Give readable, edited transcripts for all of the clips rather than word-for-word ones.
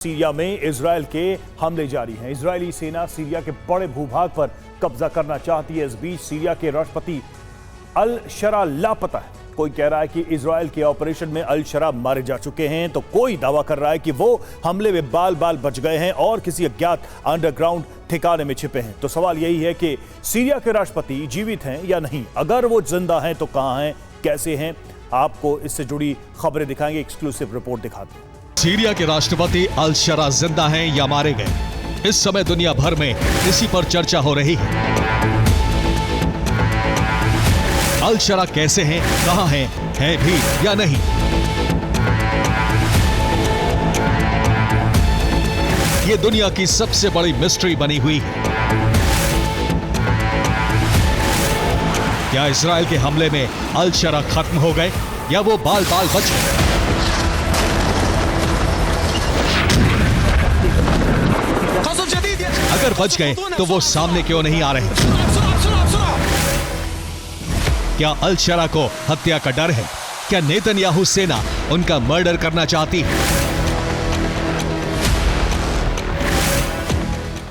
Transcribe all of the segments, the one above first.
Syria में Israel के हमले जारी हैं। इजरायली सेना सीरिया के बड़े भूभाग पर कब्जा करना चाहती है। इस बीच सीरिया के राष्ट्रपति अल शरा लापता है। कोई कह रहा है कि इजरायल के ऑपरेशन में अल शरा मारे जा चुके हैं, तो कोई दावा कर रहा है कि वो हमले में बाल बाल बच गए हैं और किसी अज्ञात अंडरग्राउंड ठिकाने में छिपे हैं। तो सवाल यही है कि सीरिया के राष्ट्रपति जीवित हैं या नहीं। अगर वो जिंदा हैं तो कहां हैं, कैसे हैं, आपको इससे जुड़ी खबरें दिखाएंगे। एक्सक्लूसिव रिपोर्ट दिखाते हैं। सीरिया के राष्ट्रपति अल शरा जिंदा हैं या मारे गए, इस समय दुनिया भर में इसी पर चर्चा हो रही है। अल शरा कैसे हैं, कहां हैं भी या नहीं, ये दुनिया की सबसे बड़ी मिस्ट्री बनी हुई है। क्या इजरायल के हमले में अल शरा खत्म हो गए या वो बाल बाल बच गए? अगर बच गए तो वो सामने क्यों नहीं आ रहे? क्या अल शरा को हत्या का डर है? क्या नेतन्याहू सेना उनका मर्डर करना चाहती है?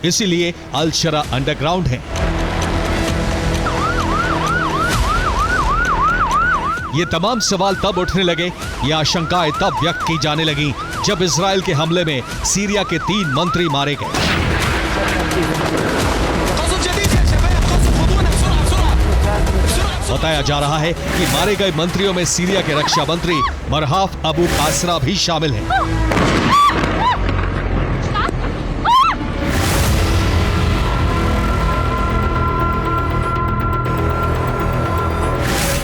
इसीलिए अल शरा अंडरग्राउंड है। ये तमाम सवाल तब उठने लगे, ये आशंकाएं तब व्यक्त की जाने लगी जब इजरायल के हमले में सीरिया के 3 मंत्री मारे गए। बताया जा रहा है कि मारे गए मंत्रियों में सीरिया के रक्षा मंत्री मरहाफ अबू कासरा भी शामिल हैं।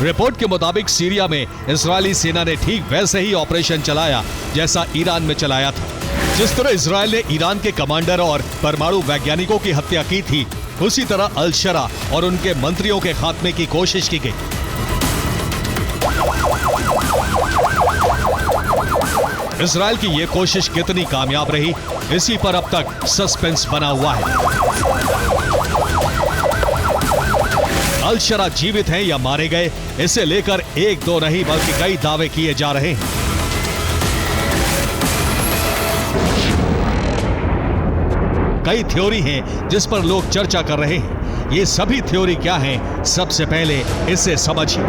रिपोर्ट के मुताबिक सीरिया में इजरायली सेना ने ठीक वैसे ही ऑपरेशन चलाया जैसा ईरान में चलाया था। जिस तरह इजरायल ने ईरान के कमांडर और परमाणु वैज्ञानिकों की हत्या की थी, उसी तरह अल शरा और उनके मंत्रियों के खात्मे की कोशिश की गई। इजरायल की यह कोशिश कितनी कामयाब रही, इसी पर अब तक सस्पेंस बना हुआ है। अल शरा जीवित हैं या मारे गए, इसे लेकर एक दो नहीं बल्कि कई दावे किए जा रहे हैं। कई थ्योरी हैं जिस पर लोग चर्चा कर रहे हैं। ये सभी थ्योरी क्या हैं, सबसे पहले इसे समझिए।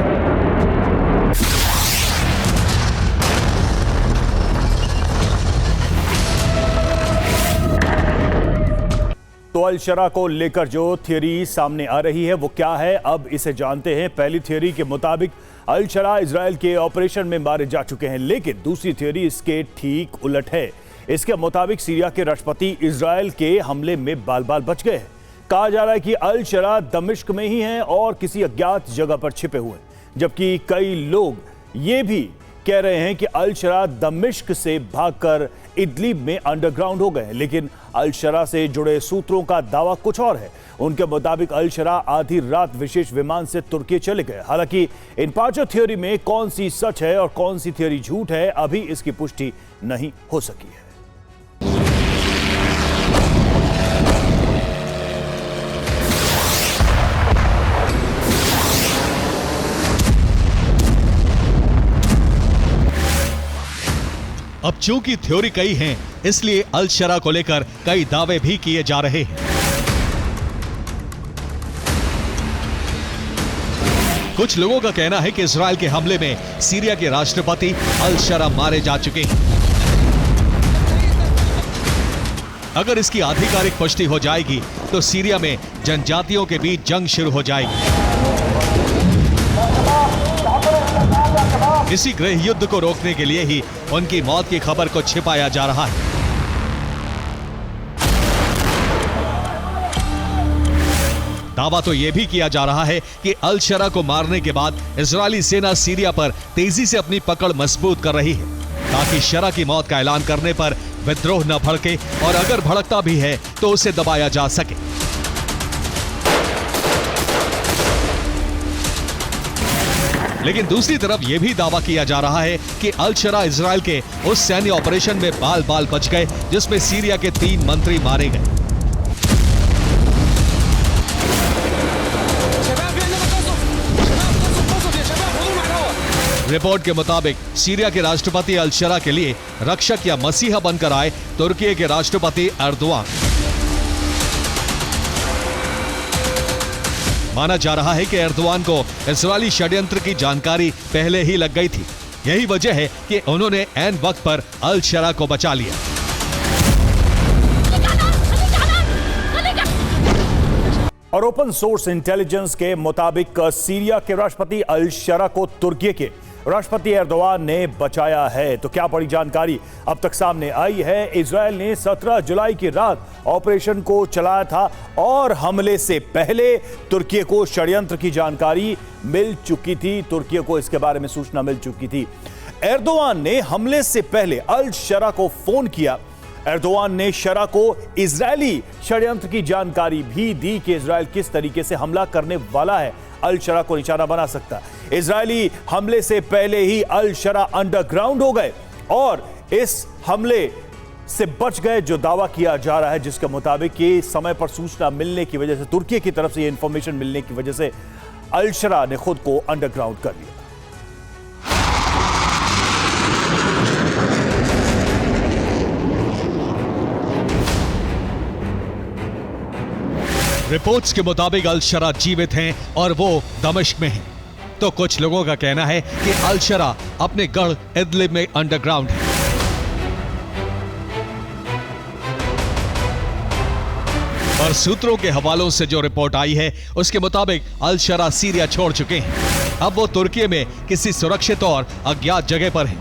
तो अल शरा को लेकर जो थ्योरी सामने आ रही है वो क्या है, अब इसे जानते हैं। पहली थ्योरी के मुताबिक अल शरा इजरायल के ऑपरेशन में मारे जा चुके हैं, लेकिन दूसरी थ्योरी इसके ठीक उलट है। इसके मुताबिक सीरिया के राष्ट्रपति इजरायल के हमले में बाल बाल बच गए हैं। कहा जा रहा है कि अल शरा दमिश्क में ही हैं और किसी अज्ञात जगह पर छिपे हुए हैं, जबकि कई लोग ये भी कह रहे हैं कि अल शरा दमिश्क से भागकर इदलिब में अंडरग्राउंड हो गए। लेकिन अल शरा से जुड़े सूत्रों का दावा कुछ और है। उनके मुताबिक अल शरा आधी रात विशेष विमान से तुर्की चले गए। हालांकि इन पांचों थ्योरी में कौन सी सच है और कौन सी थ्योरी झूठ है, अभी इसकी पुष्टि नहीं हो सकी है। अब चूंकि थ्योरी कई हैं, इसलिए अल शरा को लेकर कई दावे भी किए जा रहे हैं। कुछ लोगों का कहना है कि इजरायल के हमले में सीरिया के राष्ट्रपति अल शरा मारे जा चुके हैं। अगर इसकी आधिकारिक पुष्टि हो जाएगी तो सीरिया में जनजातियों के बीच जंग शुरू हो जाएगी। इसी गृह युद्ध को रोकने के लिए ही उनकी मौत की खबर को छिपाया जा रहा है। दावा तो यह भी किया जा रहा है कि अल शरा को मारने के बाद इजरायली सेना सीरिया पर तेजी से अपनी पकड़ मजबूत कर रही है, ताकि शरा की मौत का ऐलान करने पर विद्रोह न भड़के और अगर भड़कता भी है तो उसे दबाया जा सके। लेकिन दूसरी तरफ यह भी दावा किया जा रहा है कि अल शरा इजरायल के उस सैन्य ऑपरेशन में बाल बाल बच गए जिसमें सीरिया के 3 मंत्री मारे गए। रिपोर्ट के मुताबिक सीरिया के राष्ट्रपति अल शरा के लिए रक्षक या मसीहा बनकर आए तुर्की के राष्ट्रपति एर्दोआन। माना जा रहा है कि एर्दोआन को इस्राएली षड्यंत्र की जानकारी पहले ही लग गई थी। यही वजह है कि उन्होंने ऐन वक्त पर अल शरा को बचा लिया। और ओपन सोर्स इंटेलिजेंस के मुताबिक सीरिया के राष्ट्रपति अल शरा को तुर्की के राष्ट्रपति एर्दोआन ने बचाया है। तो क्या बड़ी जानकारी अब तक सामने आई है। इजरायल ने 17 जुलाई की रात ऑपरेशन को चलाया था और हमले से पहले तुर्की को षड्यंत्र की जानकारी मिल चुकी थी। तुर्की को इसके बारे में सूचना मिल चुकी थी। एर्दोआन ने हमले से पहले अल शरा को फोन किया। एर्दोआन ने शरा को इजरायली षड्यंत्र की जानकारी भी दी कि इजरायल किस तरीके से हमला करने वाला है, अल शरा को निशाना बना सकता है। इजरायली हमले से पहले ही अल शरा अंडरग्राउंड हो गए और इस हमले से बच गए, जो दावा किया जा रहा है, जिसके मुताबिक ये समय पर सूचना मिलने की वजह से, तुर्की की तरफ से ये इंफॉर्मेशन मिलने की वजह से अल शरा ने खुद को अंडरग्राउंड कर लिया। रिपोर्ट्स के मुताबिक अल शरा जीवित हैं और वो दमिश्क में हैं। तो कुछ लोगों का कहना है कि अल शरा अपने गढ़ इदलिब में अंडरग्राउंड है। और सूत्रों के हवालों से जो रिपोर्ट आई है उसके मुताबिक अल शरा सीरिया छोड़ चुके हैं। अब वो तुर्की में किसी सुरक्षित और अज्ञात जगह पर हैं।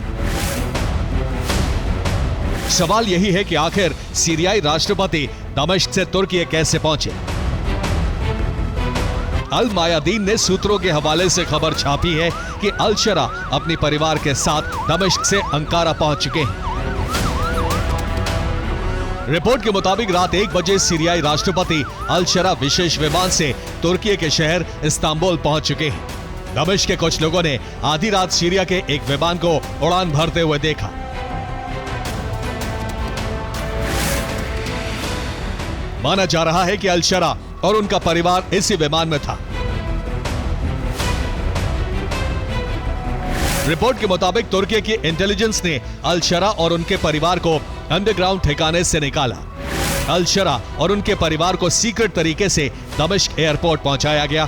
सवाल यही है कि आखिर सीरियाई राष्ट्रपति दमिश्क से तुर्की कैसे पहुंचे। अल मायादीन ने सूत्रों के हवाले से खबर छापी है कि अल शरा अपने परिवार के साथ दमिश्क से अंकारा पहुंच चुके हैं। रिपोर्ट के मुताबिक रात 1 बजे सीरियाई राष्ट्रपति अल शरा विशेष विमान से तुर्की के शहर इस्तांबुल पहुंच चुके हैं। दमिश्क के कुछ लोगों ने आधी रात सीरिया के एक विमान को उड़ान भरते हुए देखा। माना जा रहा है कि अल शरा और उनका परिवार इसी विमान में था। रिपोर्ट के मुताबिक तुर्की की इंटेलिजेंस ने अल शरा और उनके परिवार को अंडरग्राउंड ठिकाने से निकाला। अल शरा और उनके परिवार को सीक्रेट तरीके से दमिश्क एयरपोर्ट पहुंचाया गया।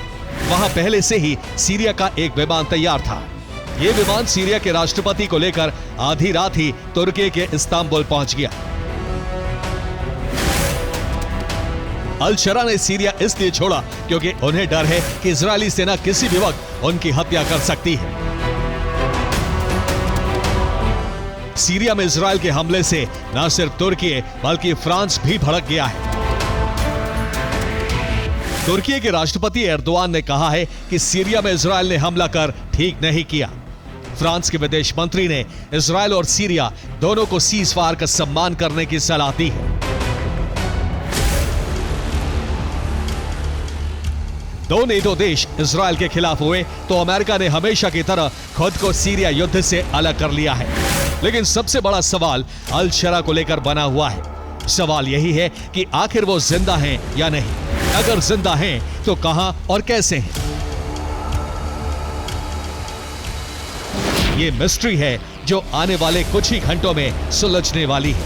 वहां पहले से ही सीरिया का एक विमान तैयार था। यह विमान सीरिया के राष्ट्रपति को लेकर आधी रात ही तुर्की के इस्तांबुल पहुंच गया। अल शरा ने सीरिया इसलिए छोड़ा क्योंकि उन्हें डर है कि इजरायली सेना किसी भी वक्त उनकी हत्या कर सकती है। सीरिया में इजरायल के हमले से न सिर्फ तुर्की बल्कि फ्रांस भी भड़क गया है। तुर्की के राष्ट्रपति एर्दोआन ने कहा है कि सीरिया में इजरायल ने हमला कर ठीक नहीं किया। फ्रांस के विदेश मंत्री ने इजरायल और सीरिया दोनों को सीज फायर का सम्मान करने की सलाह दी है। दो नेटो देश इजरायल के खिलाफ हुए तो अमेरिका ने हमेशा की तरह खुद को सीरिया युद्ध से अलग कर लिया है। लेकिन सबसे बड़ा सवाल अल शरा को लेकर बना हुआ है। सवाल यही है कि आखिर वो जिंदा हैं या नहीं। अगर जिंदा हैं तो कहां और कैसे हैं? ये मिस्ट्री है जो आने वाले कुछ ही घंटों में सुलझने वाली है।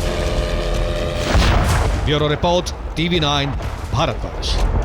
Bureau report, TV9, Bharatvarsh.